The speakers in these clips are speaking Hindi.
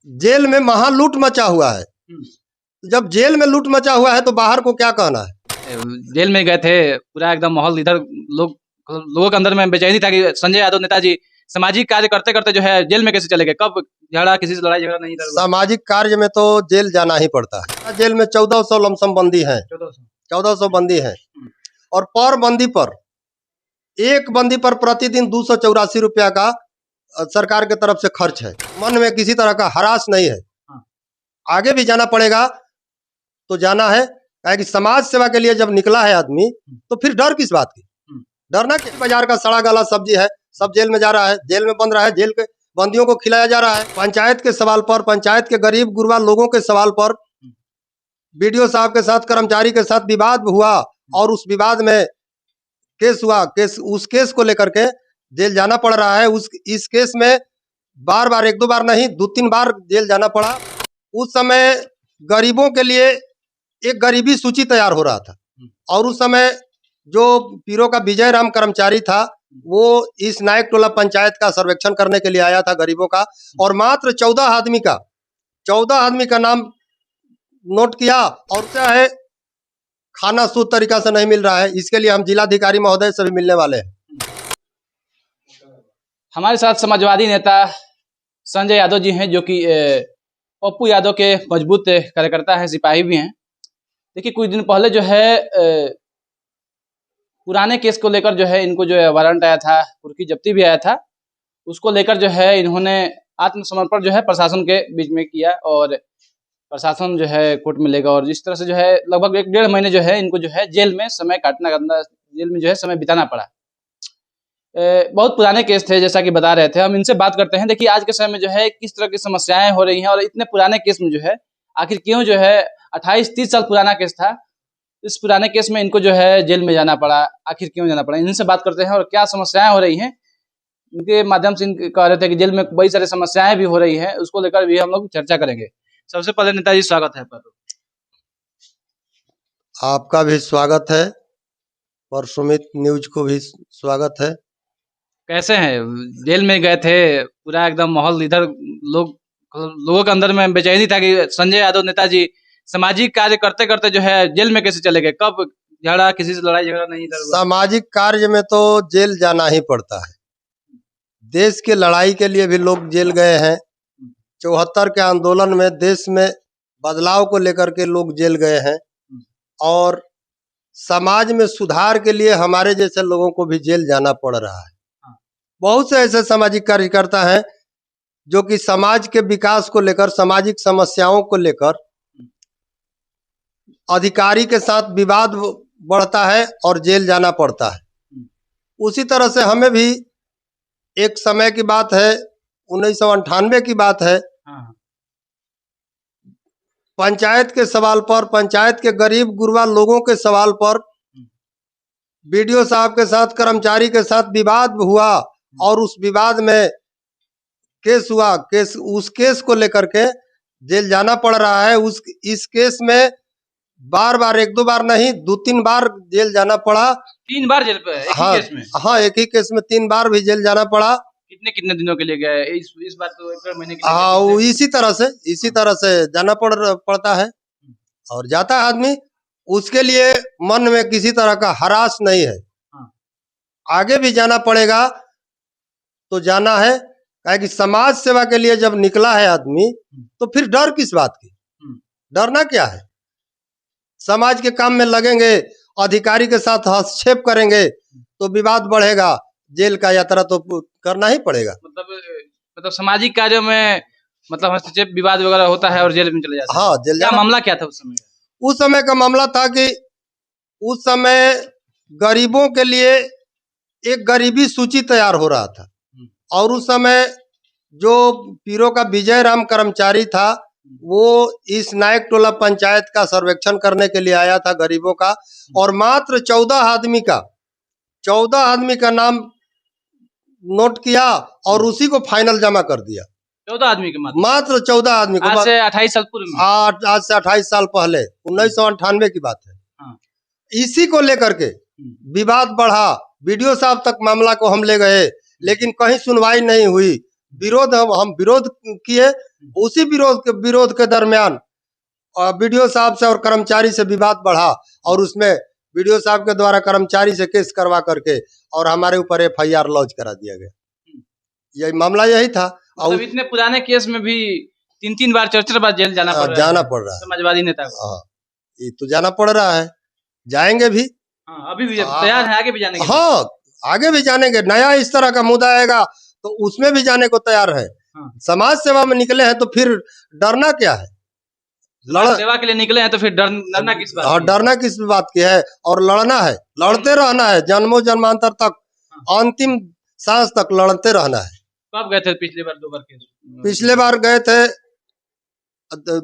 जेल में महालूट मचा हुआ है। जब जेल में लूट मचा हुआ है तो बाहर को क्या कहना है। जेल में गए थे, पूरा एकदम माहौल इधर लोगों के अंदर में बेचैनी था कि संजय यादव नेताजी सामाजिक कार्य करते करते जो है जेल में कैसे चले गए, कब झगड़ा, किसी से लड़ाई झगड़ा नहीं था। सामाजिक कार्य में तो जेल जाना ही पड़ता है। जेल में 1400 लमसम बंदी है, 1400 बंदी है और पर बंदी पर, एक बंदी पर प्रतिदिन 284 रुपया का सरकार के तरफ से खर्च है। मन में किसी तरह का हरास नहीं है। आगे भी जाना पड़ेगा तो जाना है, कि समाज सेवा के लिए जब निकला है आदमी तो फिर डर किस बात की। डरना कि बाजार का सड़ा गला सब्जी है, सब जेल में जा रहा है, जेल में बंद रहा है, जेल के बंदियों को खिलाया जा रहा है। पंचायत के सवाल पर, पंचायत के गरीब गुरबा लोगों के सवाल पर बीडीओ साहब के साथ, कर्मचारी के साथ विवाद हुआ और उस विवाद में केस हुआ। उस केस को लेकर के जेल जाना पड़ रहा है। इस केस में बार बार, एक दो बार नहीं, 2-3 बार जेल जाना पड़ा। उस समय गरीबों के लिए एक गरीबी सूची तैयार हो रहा था और उस समय जो पीरो का विजय राम कर्मचारी था वो इस नायक टोला पंचायत का सर्वेक्षण करने के लिए आया था गरीबों का, और मात्र 14 आदमी का नाम नोट किया और क्या है, खाना शुद्ध तरीका से नहीं मिल रहा है। इसके लिए हम जिलाधिकारी महोदय से भी मिलने वाले हैं। हमारे साथ समाजवादी नेता संजय यादव जी हैं, जो कि पप्पू यादव के मजबूत कार्यकर्ता हैं, सिपाही भी हैं। देखिए, कुछ दिन पहले जो है पुराने केस को लेकर जो है इनको जो है वारंट आया था, कुर्की जब्ती भी आया था। उसको लेकर जो है इन्होंने आत्मसमर्पण जो है प्रशासन के बीच में किया और प्रशासन जो है कोर्ट में लेगा, और इस तरह से जो है लगभग 1-1.5 महीने जो है इनको जो है जेल में समय काटना, जेल में जो है समय बिताना पड़ा। बहुत पुराने केस थे, जैसा कि बता रहे थे। हम इनसे बात करते हैं। देखिए, आज के समय में जो है किस तरह की समस्याएं हो रही हैं और इतने पुराने केस में जो है आखिर क्यों जो है 28-30 साल पुराना केस था, इस पुराने केस में इनको जो है जेल में जाना पड़ा, आखिर क्यों जाना पड़ा, इनसे बात करते हैं और क्या समस्याएं हो रही हैं इनके माध्यम से। कह रहे थे कि जेल में बड़ी सारी समस्याएं भी हो रही हैं, उसको लेकर भी हम लोग चर्चा करेंगे। सबसे पहले नेताजी, स्वागत है पर। आपका भी स्वागत है और सुमित न्यूज को भी स्वागत है। कैसे हैं? जेल में गए थे, पूरा एकदम माहौल इधर लोगों के अंदर में बेचैनी था कि संजय यादव नेताजी सामाजिक कार्य करते करते जो है जेल में कैसे चले गए, कब झगड़ा, किसी से लड़ाई झगड़ा नहीं था। सामाजिक कार्य में तो जेल जाना ही पड़ता है। देश के लड़ाई के लिए भी लोग जेल गए हैं। 74 के आंदोलन में देश में बदलाव को लेकर के लोग जेल गए हैं और समाज में सुधार के लिए हमारे जैसे लोगों को भी जेल जाना पड़ रहा है। बहुत से ऐसे सामाजिक कार्यकर्ता हैं जो कि समाज के विकास को लेकर, सामाजिक समस्याओं को लेकर अधिकारी के साथ विवाद बढ़ता है और जेल जाना पड़ता है। उसी तरह से हमें भी एक समय की बात है, 1998 की बात है, पंचायत के सवाल पर, पंचायत के गरीब गुरबा लोगों के सवाल पर बीडीओ साहब के साथ, कर्मचारी के साथ विवाद हुआ और उस विवाद में केस हुआ। उस केस को लेकर के जेल जाना पड़ रहा है। इस केस में बार बार, 1-2 बार नहीं, 2-3 बार जेल जाना पड़ा। 3 बार जेल पे? एक ही केस में? हाँ, एक ही केस में 3 बार भी जेल जाना पड़ा। कितने दिनों के लिए गए? इस बार तो 1 महीने के लिए। हाँ, इसी तरह से जाना पड़ता है और जाता है आदमी। उसके लिए मन में किसी तरह का हरास नहीं है। आगे भी जाना पड़ेगा तो जाना है, कि समाज सेवा के लिए जब निकला है आदमी तो फिर डर किस बात की। डरना क्या है। समाज के काम में लगेंगे, अधिकारी के साथ हस्तक्षेप करेंगे तो विवाद बढ़ेगा, जेल का यात्रा तो करना ही पड़ेगा। मतलब सामाजिक कार्यों में मतलब हस्तक्षेप, विवाद वगैरह होता है और जेल में चले जाते हैं। हाँ, जेल क्या मामला क्या था उस समय? उस समय का मामला था कि उस समय गरीबों के लिए एक गरीबी सूची तैयार हो रहा था और उस समय जो पीरो का विजय राम कर्मचारी था वो इस नायक टोला पंचायत का सर्वेक्षण करने के लिए आया था गरीबों का, और मात्र 14 आदमी का नाम नोट किया और उसी को फाइनल जमा कर दिया। 14 आदमी के मात्र 14 आदमी को। आज से 28 साल पूर्व, आज से 28 साल पहले, 1998 की बात है। इसी को लेकर के विवाद बढ़ा, बीडीओ साहब तक मामला को हम ले गए, लेकिन कहीं सुनवाई नहीं हुई। हम विरोध किए उसी विरोध के दरमियान बीडीओ साहब से और कर्मचारी से विवाद बढ़ा और उसमें बीडीओ साहब के द्वारा कर्मचारी से केस करवा करके और हमारे ऊपर एफआईआर लॉन्च करा दिया गया। यही मामला यही था। और मतलब इतने पुराने केस में भी 3-3 बार 4-4 बार जेल जाना पड़ रहा है समाजवादी नेता को। हाँ, ये तो जाना पड़ रहा है, जाएंगे भी। हाँ, अभी भी तैयार है आगे भी जाने के। हाँ, आगे भी जानेंगे। नया इस तरह का मुद्दा आएगा तो उसमें भी जाने को तैयार है। हाँ। समाज सेवा में निकले हैं तो फिर डरना क्या है? सेवा के लिए निकले हैं तो फिर डरना किस बात? हाँ, डरना किस बात की है? और लड़ना है, लड़ते रहना है, जन्मों जन्मांतर तक, अंतिम सांस तक लड़ते रहना है। कब गए थे पिछली बार 2 बार केस? पिछले बार गए थे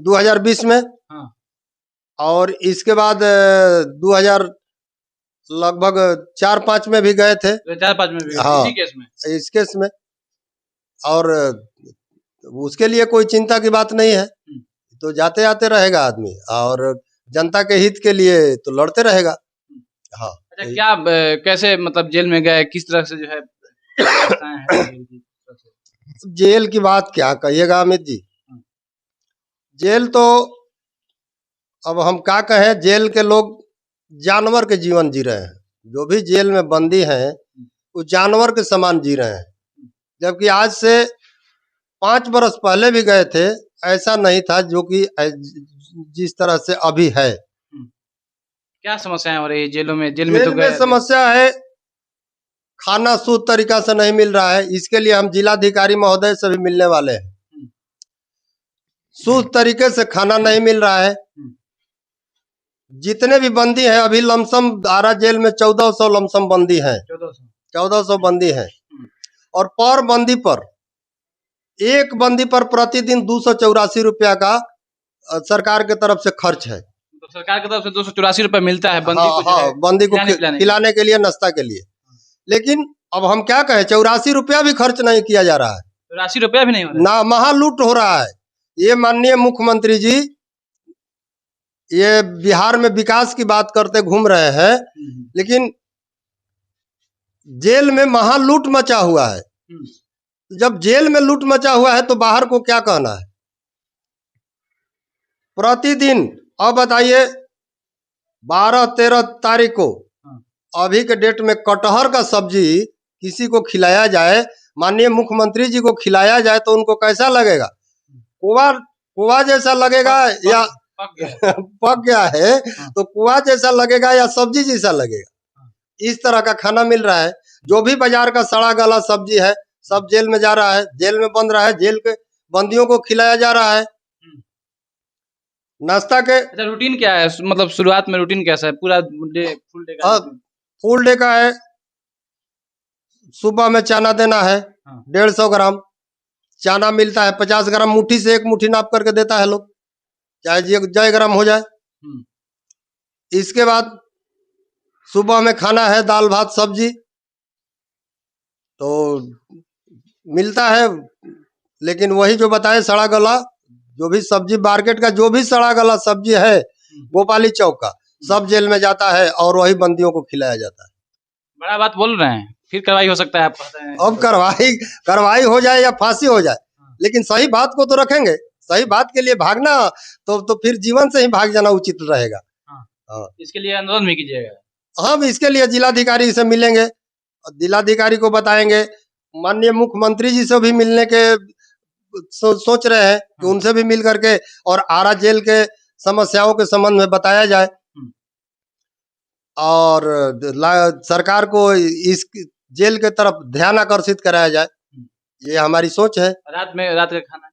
2020 में। हाँ। और इसके बाद 2000 लगभग 4-5 में भी गए थे। 4-5 में भी? हाँ, इसी केस में? इस केस में। और उसके लिए कोई चिंता की बात नहीं है, तो जाते आते रहेगा आदमी और जनता के हित के लिए तो लड़ते रहेगा। हाँ। अच्छा, क्या कैसे मतलब जेल में गए, किस तरह से जो है जेल की बात क्या कहिएगा अमित जी। जेल तो अब हम क्या कहें, जेल के लोग जानवर के जीवन जी रहे हैं। जो भी जेल में बंदी हैं वो जानवर के समान जी रहे हैं, जबकि आज से 5 बरस पहले भी गए थे, ऐसा नहीं था जो कि जिस तरह से अभी है। क्या समस्याएं हो रही है जेलों में? जेल में तो समस्या है, खाना शुद्ध तरीका से नहीं मिल रहा है। इसके लिए हम जिलाधिकारी महोदय से भी मिलने वाले हैं। शुद्ध तरीके से खाना नहीं मिल रहा है। जितने भी बंदी हैं अभी लमसम आरा जेल में 1400 लमसम बंदी हैं। 1400 बंदी हैं और पर बंदी पर एक बंदी पर प्रतिदिन 284 रुपया का सरकार के तरफ से खर्च है। तो सरकार की तरफ से 284 रुपये मिलता है बंदी को? हाँ, बंदी को खिलाने के लिए, नाश्ता के लिए। लेकिन अब हम क्या कहें, 84 रुपया भी खर्च नहीं किया जा रहा है। 84 रुपया भी नहीं हो रहा है? ना, महालूट हो रहा है। ये माननीय मुख्यमंत्री जी ये बिहार में विकास की बात करते घूम रहे हैं, लेकिन जेल में महालूट मचा हुआ है। जब जेल में लूट मचा हुआ है तो बाहर को क्या कहना है? प्रतिदिन, अब बताइए 12-13 तारीख को अभी के डेट में कटहर का सब्जी किसी को खिलाया जाए, माननीय मुख्यमंत्री जी को खिलाया जाए तो उनको कैसा लगेगा? कुआ जैसा लगेगा या पक गया है तो कुआ जैसा लगेगा या सब्जी जैसा लगेगा? इस तरह का खाना मिल रहा है। जो भी बाजार का सड़ा गला सब्जी है सब जेल में जा रहा है, जेल में बन रहा है, जेल के बंदियों को खिलाया जा रहा है। नाश्ता के अच्छा, रूटीन क्या है? मतलब शुरुआत में रूटीन कैसा है? पूरा डे, फुल डे का? फुल डे का है। सुबह में चाना देना है, 150 ग्राम चाना मिलता है। 50 ग्राम मुट्ठी से एक मुट्ठी नाप करके देता है लोग, चाहे जय ग्राम हो जाए। इसके बाद सुबह में खाना है दाल भात सब्जी तो मिलता है, लेकिन वही जो बताए सड़ा गला, जो भी सब्जी मार्केट का जो भी सड़ा गला सब्जी है गोपाली चौक का सब जेल में जाता है और वही बंदियों को खिलाया जाता है। बड़ा बात बोल रहे हैं, फिर कार्रवाई हो सकता है आप कहते हैं? अब कार्रवाई हो जाए या फांसी हो जाए, लेकिन सही बात को तो रखेंगे। सही बात के लिए भागना तो फिर जीवन से ही भाग जाना उचित रहेगा। इसके लिए आंदोलन भी कीजिएगा? हम इसके लिए जिलाधिकारी से मिलेंगे, जिलाधिकारी को बताएंगे, माननीय मुख्यमंत्री जी से भी मिलने के सोच रहे हैं कि उनसे भी मिल करके और आरा जेल के समस्याओं के संबंध में बताया जाए और सरकार को इस जेल के तरफ ध्यान आकर्षित कराया जाए। ये हमारी सोच है। रात का खाना?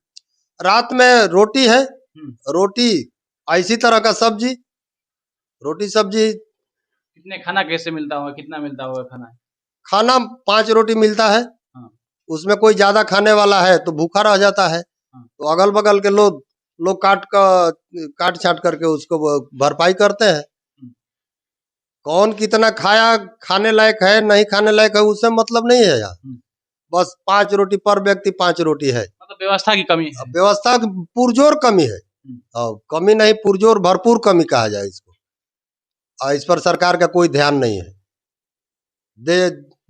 रात में रोटी है, रोटी इसी तरह का सब्जी, रोटी सब्जी। कितने खाना कैसे मिलता होगा, कितना मिलता होगा खाना? खाना 5 रोटी मिलता है। उसमें कोई ज्यादा खाने वाला है तो भूखा रह जाता है, तो अगल बगल के लोग काट छाट करके उसको भरपाई करते हैं। कौन कितना खाया, खाने लायक है नहीं खाने लायक है उससे मतलब नहीं है यार। बस 5 रोटी पर व्यक्ति, 5 रोटी है। मतलब व्यवस्था की कमी है? व्यवस्था की पुरजोर कमी है। कमी नहीं, पुरजोर भरपूर कमी कहा जाए इसको। इस पर सरकार का कोई ध्यान नहीं है।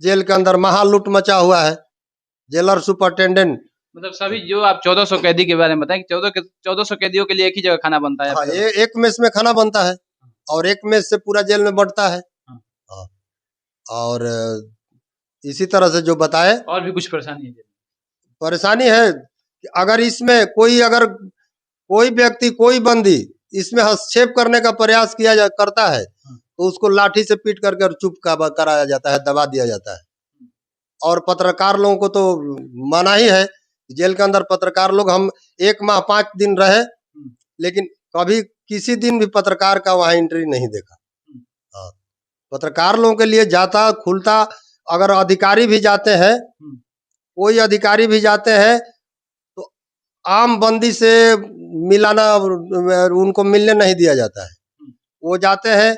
जेल के अंदर महालूट मचा हुआ है। जेलर सुपरिटेंडेंट मतलब सभी जो आप 1400 कैदी के बारे में बताएं कि 1400 कैदियों के लिए एक ही जगह खाना बनता है हाँ, आपके? एक मेस में खाना बनता है और एक मेस से पूरा जेल में बढ़ता है। हाँ। हाँ, और इसी तरह से जो बताए और भी कुछ परेशानी है? परेशानी है कि अगर कोई व्यक्ति कोई बंदी इसमें हस्तक्षेप करने का प्रयास करता है तो उसको लाठी से पीट करके और चुप कराया जाता है, दबा दिया जाता है। और पत्रकार लोगों को तो मना ही है, जेल के अंदर पत्रकार लोग, हम 1 माह 5 दिन रहे लेकिन कभी किसी दिन भी पत्रकार का वहाँ एंट्री नहीं देखा। हाँ, पत्रकार लोगों के लिए जाता खुलता, अगर अधिकारी भी जाते हैं, कोई अधिकारी भी जाते हैं तो आम बंदी से मिलाना, उनको मिलने नहीं दिया जाता है। वो जाते हैं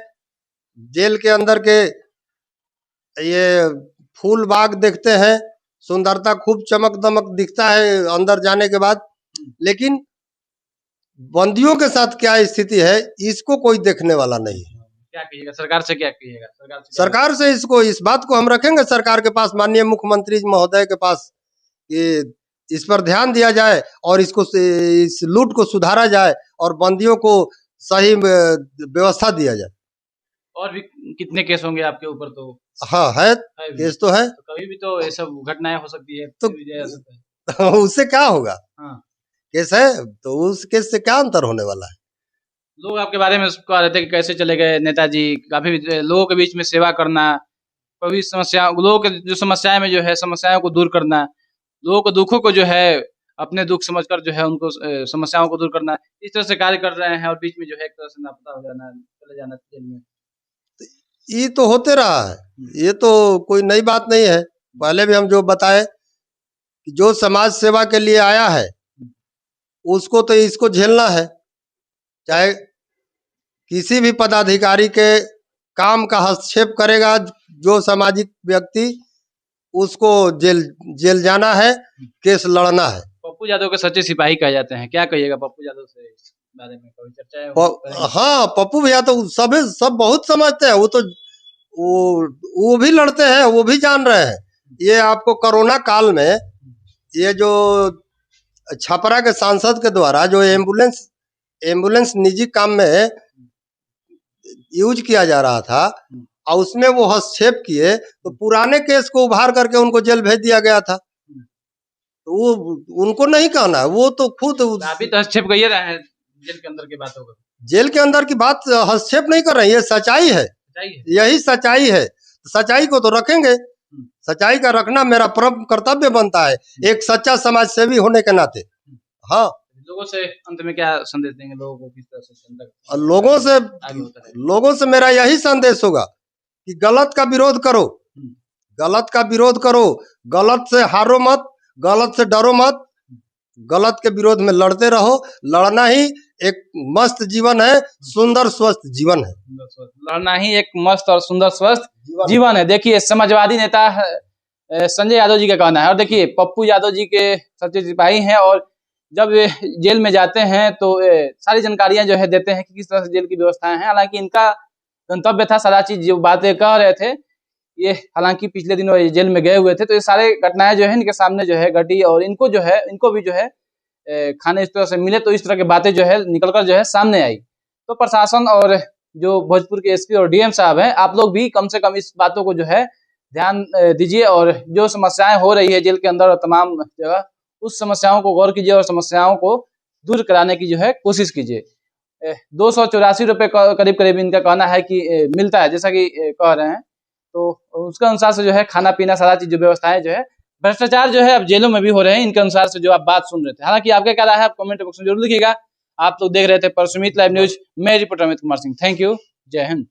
जेल के अंदर के ये फूल बाग देखते हैं, सुंदरता खूब चमक दमक दिखता है अंदर जाने के बाद, लेकिन बंदियों के साथ क्या स्थिति है इसको कोई देखने वाला नहीं है। क्या कहिएगा सरकार से, क्या कहिएगा सरकार से इस बात को हम रखेंगे सरकार के पास, माननीय मुख्यमंत्री महोदय के पास, कि इस पर ध्यान दिया जाए और इस लूट को सुधारा जाए और बंदियों को सही व्यवस्था दिया जाए। और भी कितने केस होंगे आपके ऊपर? तो हाँ है केस तो है, तो कभी भी तो ये सब घटनाएं हो सकती है तो उससे क्या होगा? हाँ। केस है तो उस केस से क्या अंतर होने वाला है? लोग आपके बारे में कह रहे थे कि कैसे चले गए नेताजी, काफी लोगों के बीच में सेवा करना, कभी लोगों के जो समस्याएं में जो है समस्याओं को दूर करना, लोगों को दुखों को जो है अपने दुख समझकर जो है उनको समस्याओं को दूर करना, इस तरह से कार्य कर रहे हैं और बीच में जो है एक तरह से लापता हो जाना, चले जाना जेल में। ये तो होते रहा है, ये तो कोई नई बात नहीं है। पहले भी हम जो बताए कि जो समाज सेवा के लिए आया है उसको तो इसको झेलना है, चाहे किसी भी पदाधिकारी के काम का हस्तक्षेप करेगा जो सामाजिक व्यक्ति, उसको जेल जाना है, केस लड़ना है। पप्पू यादव के सच्चे सिपाही कहे जाते हैं, क्या कहिएगा पप्पू यादव से इस बारे में? कोई चर्चा है? हाँ, पप्पू भैया तो सब बहुत समझते हैं, वो भी लड़ते हैं, वो भी जान रहे हैं। ये आपको कोरोना काल में ये जो छपरा के सांसद के द्वारा जो एम्बुलेंस निजी काम में यूज किया जा रहा था और उसमें वो हस्तक्षेप किए तो पुराने केस को उभार करके उनको जेल भेज दिया गया था। तो वो उनको नहीं कहना, वो तो खुद अभी तो हस्तक्षेप कर रहे हैं जेल के अंदर की बातों को, जेल के अंदर की बात हस्तक्षेप नहीं कर रहे हैं, ये सच्चाई है, यही सच्चाई है। सच्चाई को तो रखेंगे, सच्चाई का रखना मेरा कर्तव्य बनता है एक सच्चा समाज सेवी होने के नाते। हाँ, लोगों से अंत में क्या संदेश देंगे लोगों को, किस तरह से लोगों से मेरा यही संदेश होगा कि गलत का विरोध करो, गलत का विरोध करो, गलत से हारो मत, गलत से डरो मत, गलत के विरोध में लड़ते रहो। लड़ना ही एक मस्त जीवन है, सुंदर स्वस्थ जीवन है। लड़ना ही एक मस्त और सुंदर स्वस्थ जीवन है। देखिए समाजवादी नेता संजय यादव जी का कहना है, और देखिए पप्पू यादव जी के सच्चे सिपाही हैं और जब ये जेल में जाते हैं तो सारी जानकारियां जो है देते हैं कि किस तरह से जेल की व्यवस्थाएं हैं। हालांकि इनका गंतव्य था सारा चीज जो बातें कह रहे थे, ये हालांकि पिछले दिनों जेल में गए हुए थे तो ये सारे घटनाएं जो है इनके सामने जो है घटी और इनको भी जो है खाने इस तरह से मिले तो इस तरह की बातें जो है निकलकर जो है सामने आई। तो प्रशासन और जो भोजपुर के एसपी और डीएम साहब हैं, आप लोग भी कम से कम इस बातों को जो है ध्यान दीजिए और जो समस्याएं हो रही है जेल के अंदर और तमाम जगह, उस समस्याओं को गौर कीजिए और समस्याओं को दूर कराने की जो है कोशिश कीजिए। 284 रुपये करीब इनका कहना है कि मिलता है, जैसा कि कह रहे हैं, तो उसके अनुसार से जो है खाना पीना सारा चीज जो व्यवस्थाएं जो है, भ्रष्टाचार जो है अब जेलों में भी हो रहे हैं इनके अनुसार से जो आप बात सुन रहे थे। हालांकि आपका क्या राय है आप कमेंट बॉक्स में जरूर लिखिएगा। आप लोग देख रहे थे परसुमित लाइव न्यूज, मैं reporter Amit Kumar Singh. Thank you, जय हिंद।